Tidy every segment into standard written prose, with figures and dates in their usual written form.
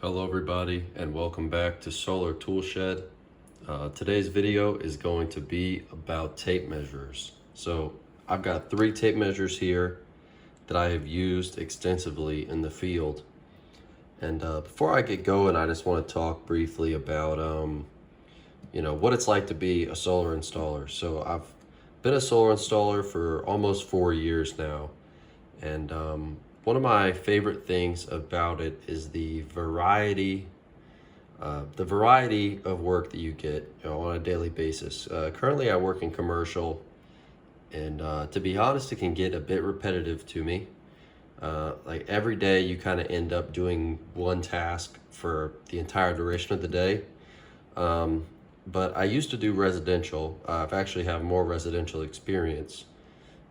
Hello everybody and welcome back to Solar Toolshed. Today's video is going to be about tape measures. So I've got 3 tape measures here that I have used extensively in the field. And before I get going, I just want to talk briefly about what it's like to be a solar installer. So I've been a solar installer for almost 4 years now. And one of my favorite things about it is the variety of work that you get, on a daily basis. Currently, I work in commercial, and to be honest, it can get a bit repetitive to me. Like every day, you kind of end up doing one task for the entire duration of the day. But I used to do residential. I've actually have more residential experience.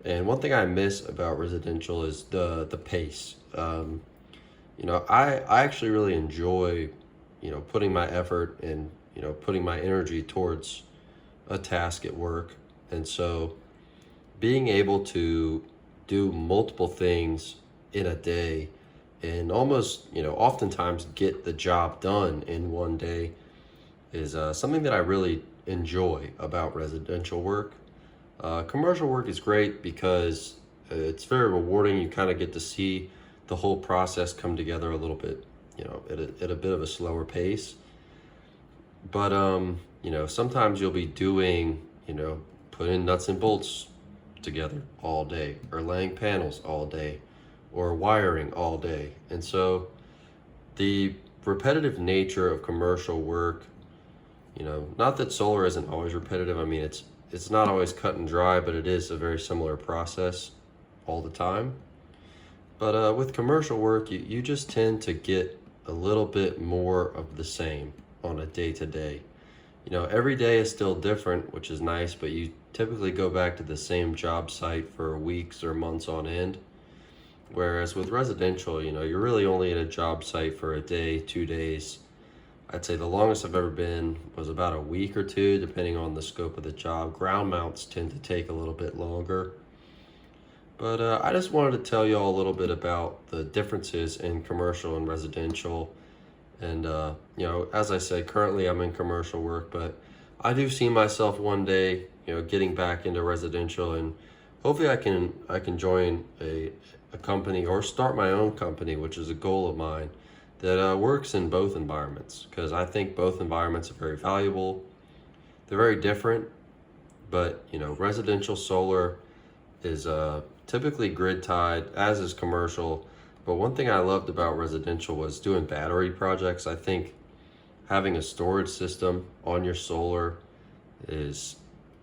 And one thing I miss about residential is the pace. I actually really enjoy, putting my effort and, putting my energy towards a task at work. And so being able to do multiple things in a day and almost, oftentimes get the job done in one day is something that I really enjoy about residential work. Commercial work is great because it's very rewarding. You kind of get to see the whole process come together a little bit, at a bit of a slower pace. But, sometimes you'll be doing, putting nuts and bolts together all day, or laying panels all day, or wiring all day. And so the repetitive nature of commercial work, not that solar isn't always repetitive. I mean, it's not always cut and dry, but it is a very similar process all the time. But with commercial work, you just tend to get a little bit more of the same on a day-to-day. Every day is still different, which is nice, but you typically go back to the same job site for weeks or months on end. Whereas with residential, you're really only at a job site for a day, 2 days. I'd say the longest I've ever been was about a week or 2, depending on the scope of the job. Ground mounts tend to take a little bit longer. But I just wanted to tell you all a little bit about the differences in commercial and residential. And, as I said, currently I'm in commercial work, but I do see myself one day, getting back into residential, and hopefully I can join a company or start my own company, which is a goal of mine, that works in both environments, because I think both environments are very valuable. They're very different, but residential solar is typically grid tied, as is commercial. But one thing I loved about residential was doing battery projects. I think having a storage system on your solar is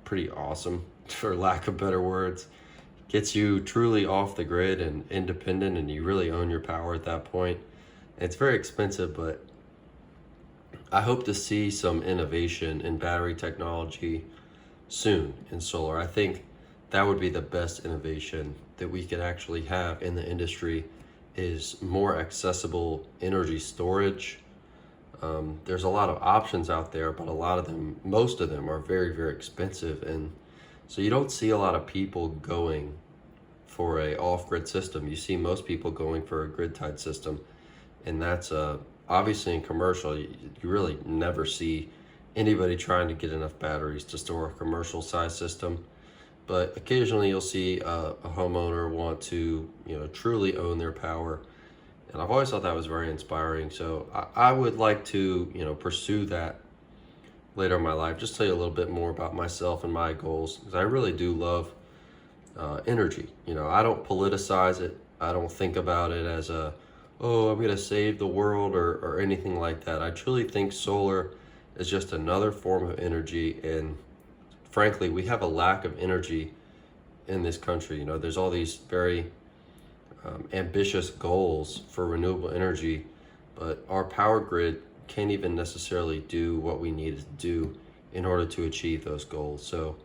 pretty awesome, for lack of better words. Gets you truly off the grid and independent, and you really own your power at that point. It's very expensive, but I hope to see some innovation in battery technology soon in solar. I think that would be the best innovation that we could actually have in the industry, is more accessible energy storage. There's a lot of options out there, but most of them are very, very expensive. And so you don't see a lot of people going for a off-grid system. You see most people going for a grid-tied system. And that's obviously in commercial, you really never see anybody trying to get enough batteries to store a commercial size system. But occasionally you'll see a homeowner want to, truly own their power. And I've always thought that was very inspiring. So I would like to, pursue that later in my life. Just tell you a little bit more about myself and my goals, because I really do love energy. I don't politicize it. I don't think about it as I'm going to save the world or anything like that. I truly think solar is just another form of energy. And frankly, we have a lack of energy in this country. There's all these very ambitious goals for renewable energy, but our power grid can't even necessarily do what we need to do in order to achieve those goals. So,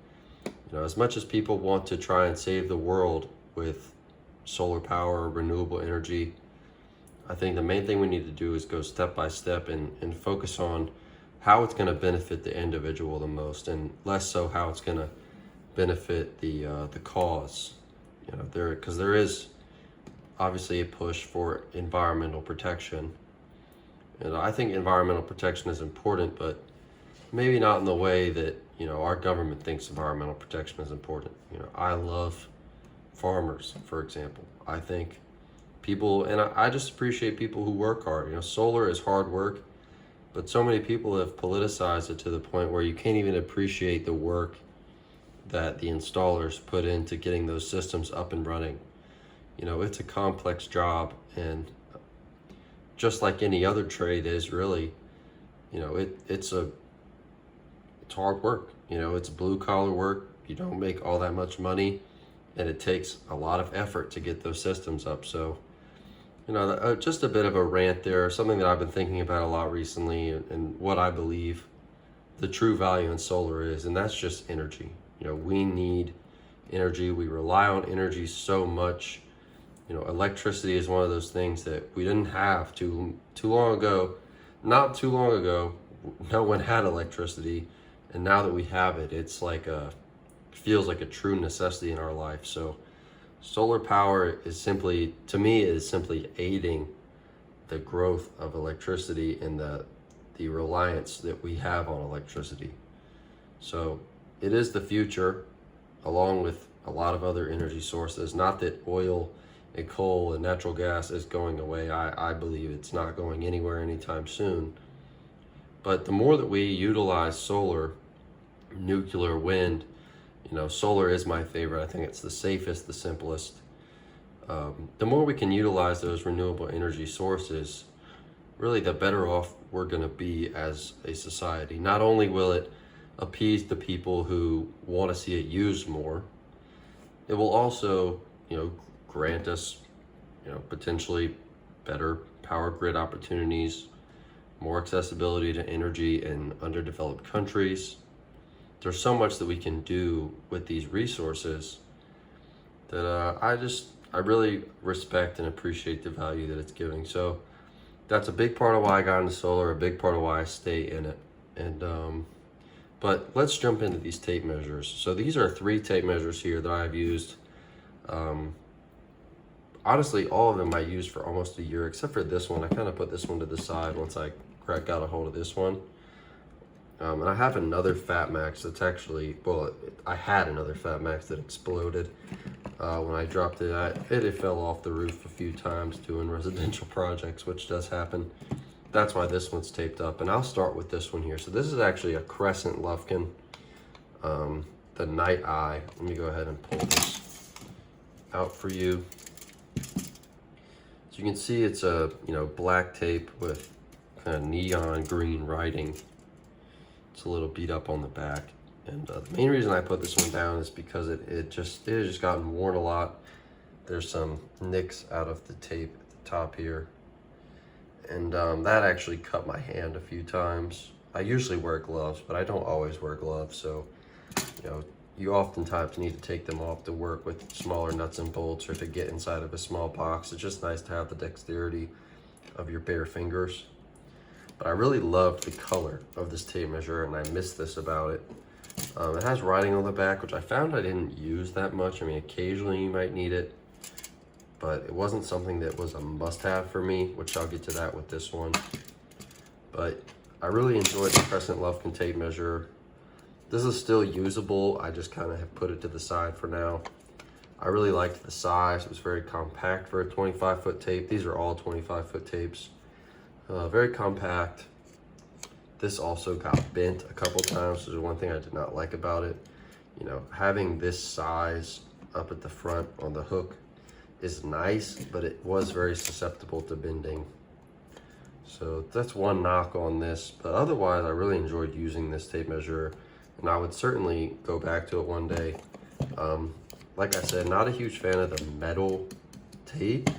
as much as people want to try and save the world with solar power, renewable energy, I think the main thing we need to do is go step by step and focus on how it's going to benefit the individual the most, and less so how it's going to benefit the cause. Because there is obviously a push for environmental protection, And I think environmental protection is important, but maybe not in the way that, our government thinks environmental protection is important. I love farmers, for example. I think people, and I just appreciate people who work hard. Solar is hard work, but so many people have politicized it to the point where you can't even appreciate the work that the installers put into getting those systems up and running. It's a complex job, and just like any other trade is really, it's hard work. It's blue collar work. You don't make all that much money, and it takes a lot of effort to get those systems up. So, just a bit of a rant there, something that I've been thinking about a lot recently, and what I believe the true value in solar is, and that's just energy. We need energy. We rely on energy so much. Electricity is one of those things that we didn't have too long ago. Not too long ago, no one had electricity, and now that we have it, it's feels like a true necessity in our life. So solar power is simply aiding the growth of electricity and the reliance that we have on electricity. So it is the future, along with a lot of other energy sources. Not that oil and coal and natural gas is going away. I believe it's not going anywhere anytime soon. But the more that we utilize solar, nuclear, wind, solar is my favorite. I think it's the safest, the simplest. The more we can utilize those renewable energy sources, really the better off we're going to be as a society. Not only will it appease the people who want to see it used more, it will also, grant us, potentially better power grid opportunities, more accessibility to energy in underdeveloped countries. There's so much that we can do with these resources that I really respect and appreciate the value that it's giving. So that's a big part of why I got into solar, a big part of why I stay in it. And but let's jump into these tape measures. So these are 3 tape measures here that I've used. Honestly, all of them I used for almost a year, except for this one. I kind of put this one to the side once I got a hold of this one. And I have another Fat Max that's actually, I had another Fat Max that exploded when I dropped it. It fell off the roof a few times doing residential projects, which does happen. That's why this one's taped up. And I'll start with this one here. So this is actually a Crescent Lufkin, the Night Eye. Let me go ahead and pull this out for you. So you can see it's a black tape with kind of neon green writing. It's a little beat up on the back, and the main reason I put this one down is because it has just gotten worn a lot. There's some nicks out of the tape at the top here, and that actually cut my hand a few times. I usually wear gloves, but I don't always wear gloves, so you oftentimes need to take them off to work with smaller nuts and bolts or to get inside of a small box. It's just nice to have the dexterity of your bare fingers. But I really loved the color of this tape measure, and I missed this about it. It has writing on the back, which I found I didn't use that much. I mean, occasionally you might need it, but it wasn't something that was a must-have for me, which I'll get to that with this one. But I really enjoyed the Crescent Lufkin tape measure. This is still usable. I just kind of have put it to the side for now. I really liked the size. It was very compact for a 25-foot tape. These are all 25-foot tapes. Very compact. This also got bent a couple times, which is one thing I did not like about it. Having this size up at the front on the hook is nice, but it was very susceptible to bending. So that's one knock on this, but otherwise I really enjoyed using this tape measure, and I would certainly go back to it one day. Like I said, not a huge fan of the metal tape.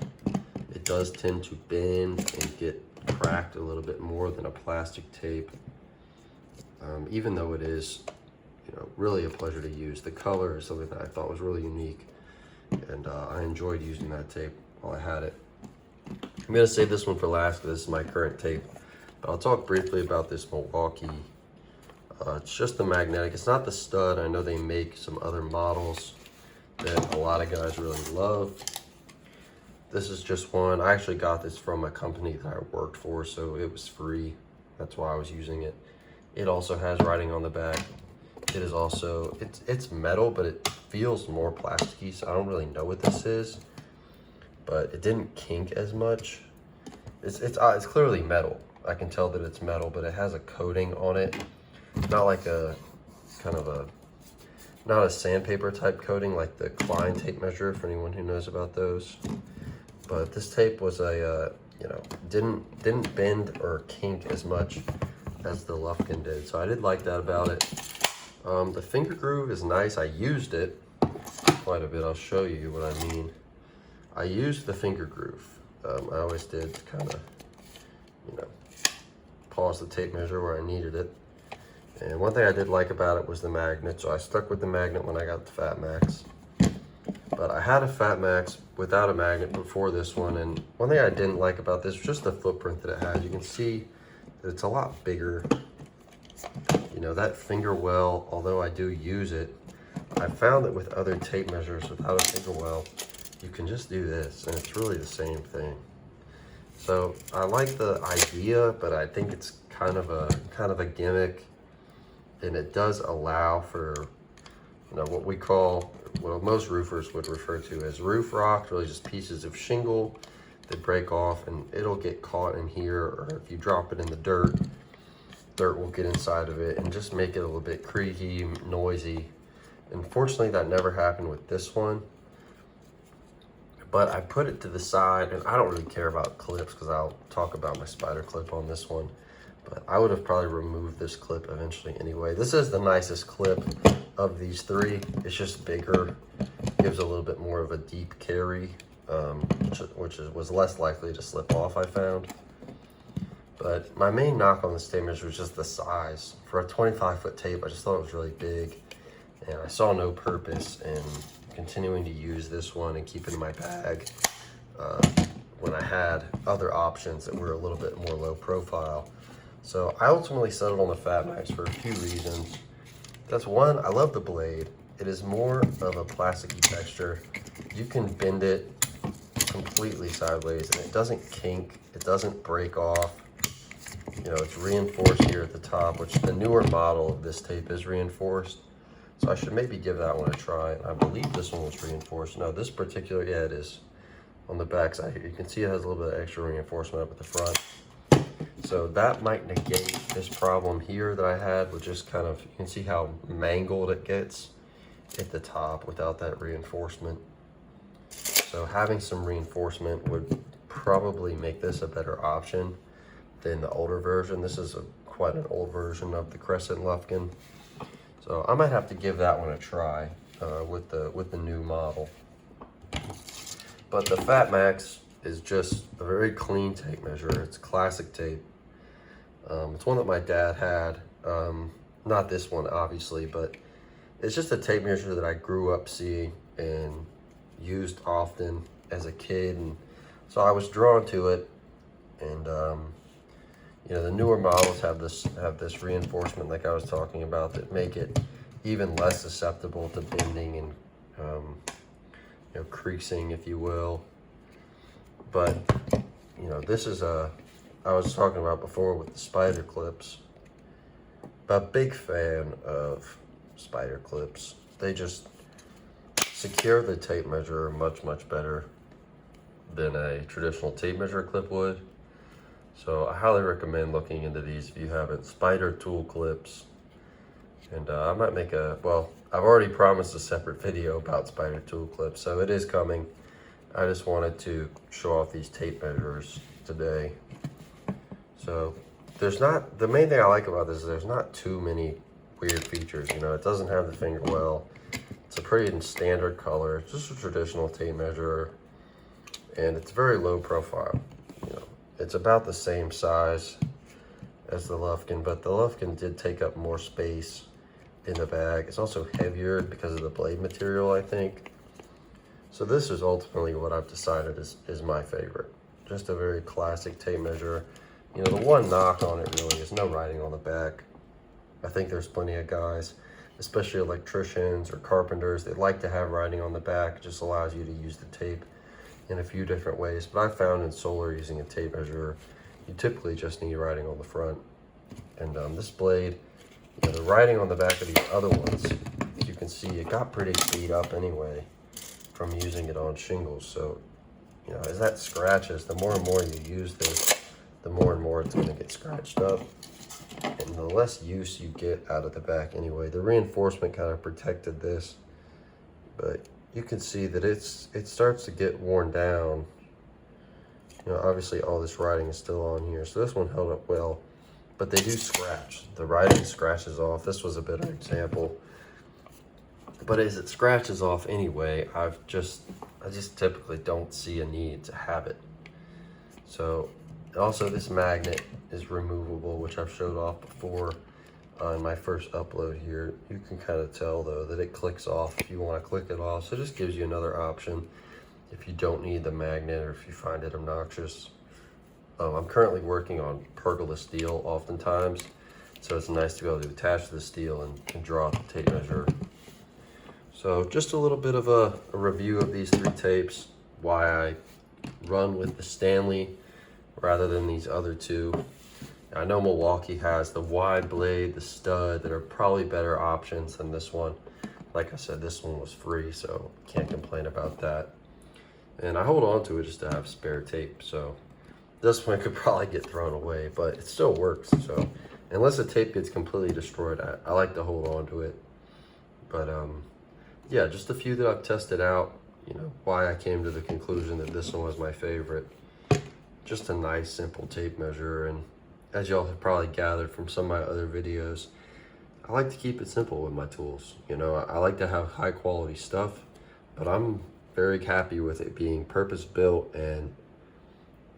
It does tend to bend and get cracked a little bit more than a plastic tape, even though it is really a pleasure to use. The color is something that I thought was really unique, and I enjoyed using that tape while I had it. I'm gonna save this one for last because this is my current tape, but I'll talk briefly about this Milwaukee. It's just the magnetic. It's not the stud. I know they make some other models that a lot of guys really love. This is just one. I actually got this from a company that I worked for, so it was free. That's why I was using it. It also has writing on the back. It is also, it's metal, but it feels more plasticky, so I don't really know what this is. But it didn't kink as much. It's clearly metal. I can tell that it's metal, but it has a coating on it. Not like a kind of a, not a sandpaper type coating like the Klein tape measure for anyone who knows about those. But this tape was a, you know, didn't bend or kink as much as the Lufkin did. So I did like that about it. The finger groove is nice. I used it quite a bit. I'll show you what I mean. I used the finger groove. I always did to kind of, you know, pause the tape measure where I needed it. And one thing I did like about it was the magnet. So I stuck with the magnet when I got the Fat Max. But I had a Fat Max without a magnet before this one. And one thing I didn't like about this was just the footprint that it had. You can see that it's a lot bigger. You know, that finger well, although I do use it, I found that with other tape measures without a finger well, you can just do this and it's really the same thing. So I like the idea, but I think it's kind of a gimmick, and it does allow for, you know, what we call, what most roofers would refer to as roof rock, really just pieces of shingle that break off and it'll get caught in here, or if you drop it in the dirt will get inside of it and just make it a little bit creaky, noisy. Unfortunately, that never happened with this one. But I put it to the side, and I don't really care about clips because I'll talk about my spider clip on this one. But I would have probably removed this clip eventually anyway. This is the nicest clip of these three. It's just bigger, gives a little bit more of a deep carry, was less likely to slip off, I found. But my main knock on this tape measure was just the size. For a 25-foot tape, I just thought it was really big, and I saw no purpose in continuing to use this one and keep it in my bag when I had other options that were a little bit more low profile. So I ultimately settled on the Fat Max for a few reasons. That's one, I love the blade. It is more of a plasticky texture. You can bend it completely sideways and it doesn't kink, it doesn't break off. You know, it's reinforced here at the top, which the newer model of this tape is reinforced. So I should maybe give that one a try. I believe this one was reinforced. No, this particular, yeah, it is. On the back side here, you can see it has a little bit of extra reinforcement up at the front. So that might negate this problem here that I had with just kind of, you can see how mangled it gets at the top without that reinforcement. So having some reinforcement would probably make this a better option than the older version. This is quite an old version of the Crescent Lufkin. So I might have to give that one a try with the new model. But the Fat Max is just a very clean tape measure. It's classic tape. It's one that my dad had. Not this one, obviously, but it's just a tape measure that I grew up seeing and used often as a kid. And so I was drawn to it. And you know, the newer models have this reinforcement like I was talking about that make it even less susceptible to bending and you know, creasing, if you will. But you know, this is I was talking about before with the spider clips. I'm a big fan of spider clips. They just secure the tape measure much better than a traditional tape measure clip would. So I highly recommend looking into these if you haven't. Spider tool clips. And I might make well, I've already promised a separate video about spider tool clips, so it is coming. I just wanted to show off these tape measures today. So there's not, the main thing I like about this is there's not too many weird features. You know, it doesn't have the finger well. It's a pretty standard color. It's just a traditional tape measure, and it's very low profile. You know, it's about the same size as the Lufkin, but the Lufkin did take up more space in the bag. It's also heavier because of the blade material, I think. So this is ultimately what I've decided is my favorite. Just a very classic tape measure. You know, the one knock on it really is no writing on the back. I think there's plenty of guys, especially electricians or carpenters, that like to have writing on the back. It just allows you to use the tape in a few different ways, but I found in solar using a tape measure, you typically just need writing on the front. And this blade, you know, the writing on the back of the other ones, as you can see, it got pretty beat up anyway from using it on shingles. So, you know, as that scratches, the more and more you use this, the more and more it's going to get scratched up. And the less use you get out of the back anyway. The reinforcement kind of protected this, but you can see that it starts to get worn down. You know, obviously all this writing is still on here, so this one held up well, but they do scratch. The writing scratches off. This was a better example, but as it scratches off anyway, I just typically don't see a need to have it. So also this magnet is removable, which I've showed off before in my first upload here. You can kind of tell though that it clicks off if you want to click it off. So it just gives you another option if you don't need the magnet or if you find it obnoxious. I'm currently working on pergola steel oftentimes, so it's nice to be able to attach the steel and draw out the tape measure. So just a little bit of a review of these 3 tapes, why I run with the Stanley rather than these other 2. I know Milwaukee has the wide blade, the stud, that are probably better options than this one. Like I said, this one was free, so can't complain about that. And I hold on to it just to have spare tape, so this one could probably get thrown away, but it still works. So unless the tape gets completely destroyed, I like to hold on to it. But yeah, just a few that I've tested out, you know, why I came to the conclusion that this one was my favorite. Just a nice, simple tape measure, and as y'all have probably gathered from some of my other videos, I like to keep it simple with my tools. You know, I like to have high quality stuff, but I'm very happy with it being purpose built and,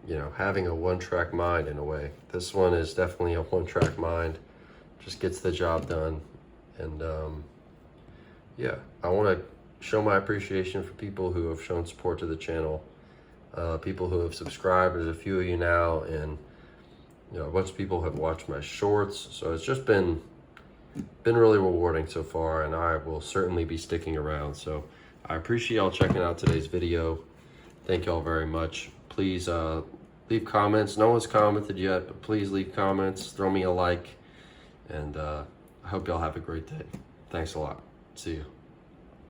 you know, having a one-track mind in a way. This one is definitely a one-track mind, just gets the job done. And yeah, I want to show my appreciation for people who have shown support to the channel, people who have subscribed. There's a few of you now, and you know, a bunch of people have watched my shorts, so it's just been really rewarding so far, and I will certainly be sticking around. So I appreciate y'all checking out today's video. Thank y'all very much. Please leave comments. No one's commented yet, but please leave comments, throw me a like, and I hope y'all have a great day. Thanks a lot. See you.